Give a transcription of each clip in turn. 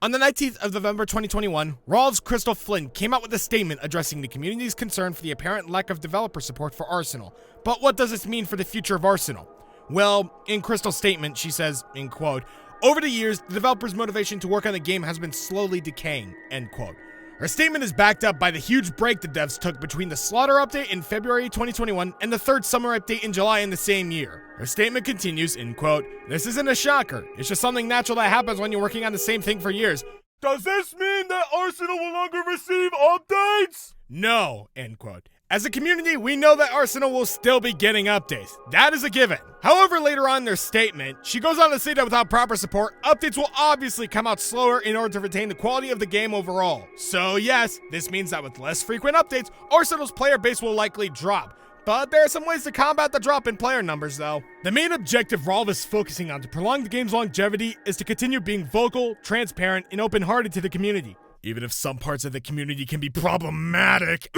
On the 19th of November 2021, Valve's Crystal Flynn came out with a statement addressing the community's concern for the apparent lack of developer support for Arsenal. But what does this mean for the future of Arsenal? Well, in Crystal's statement, she says, in quote, "Over the years, the developers' motivation to work on the game has been slowly decaying," end quote. Her statement is backed up by the huge break the devs took between the Slaughter update in February 2021 and the third summer update in July in the same year. Her statement continues, in quote, "This isn't a shocker. It's just something natural that happens when you're working on the same thing for years. Does this mean that Arsenal will no longer receive updates? No," end quote. As a community, we know that Arsenal will still be getting updates. That is a given. However, later on in their statement, she goes on to say that without proper support, updates will obviously come out slower in order to retain the quality of the game overall. So yes, this means that with less frequent updates, Arsenal's player base will likely drop. But there are some ways to combat the drop in player numbers though. The main objective Valve is focusing on to prolong the game's longevity is to continue being vocal, transparent, and open-hearted to the community. Even if some parts of the community can be problematic.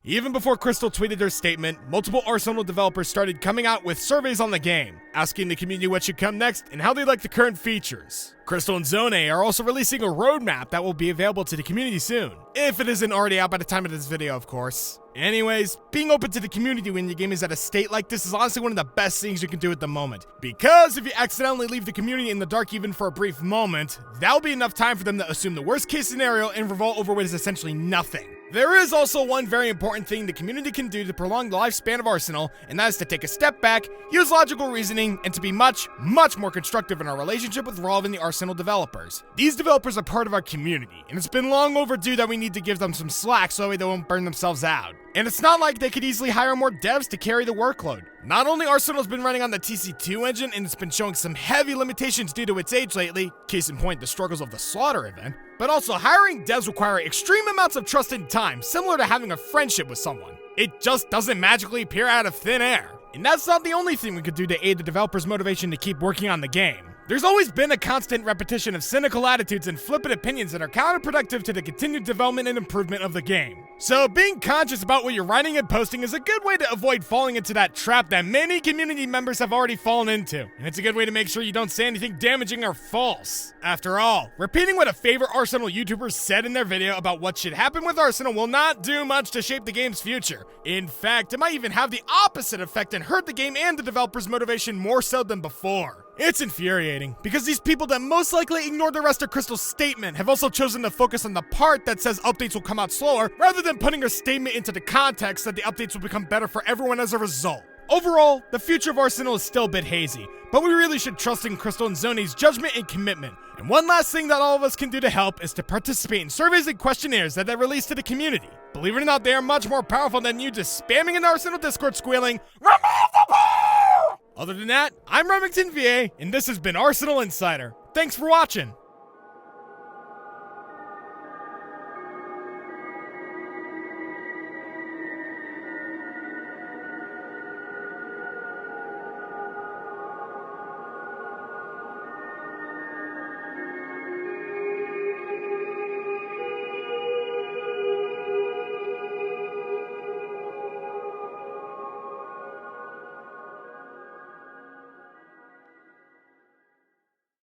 Even before Crystal tweeted her statement, multiple Arsenal developers started coming out with surveys on the game, asking the community what should come next and how they like the current features. Crystal and Zone are also releasing a roadmap that will be available to the community soon, if it isn't already out by the time of this video, of course. Anyways, being open to the community when your game is at a state like this is honestly one of the best things you can do at the moment. Because if you accidentally leave the community in the dark even for a brief moment, that'll be enough time for them to assume the worst case scenario and revolt over what is essentially nothing. There is also one very important thing the community can do to prolong the lifespan of Arsenal, and that is to take a step back, use logical reasoning, and to be much more constructive in our relationship with Valve and the Arsenal developers. These developers are part of our community, and it's been long overdue that we need to give them some slack so that way they won't burn themselves out. And it's not like they could easily hire more devs to carry the workload. Not only Arsenal's been running on the TC2 engine and it's been showing some heavy limitations due to its age lately, case in point the struggles of the Slaughter event, but also hiring devs require extreme amounts of trust and time, similar to having a friendship with someone. It just doesn't magically appear out of thin air. And that's not the only thing we could do to aid the developers' motivation to keep working on the game. There's always been a constant repetition of cynical attitudes and flippant opinions that are counterproductive to the continued development and improvement of the game. So being conscious about what you're writing and posting is a good way to avoid falling into that trap that many community members have already fallen into. And it's a good way to make sure you don't say anything damaging or false. After all, repeating what a favorite Arsenal YouTuber said in their video about what should happen with Arsenal will not do much to shape the game's future. In fact, it might even have the opposite effect and hurt the game and the developers' motivation more so than before. It's infuriating, because these people that most likely ignored the rest of Crystal's statement have also chosen to focus on the part that says updates will come out slower, rather than putting her statement into the context that the updates will become better for everyone as a result. Overall, the future of Arsenal is still a bit hazy, but we really should trust in Crystal and Zone's judgment and commitment. And one last thing that all of us can do to help is to participate in surveys and questionnaires that they release to the community. Believe it or not, they are much more powerful than you just spamming an Arsenal Discord squealing, "Remove the poll!" Other than that, I'm Remington VA, and this has been Arsenal Insider. Thanks for watching.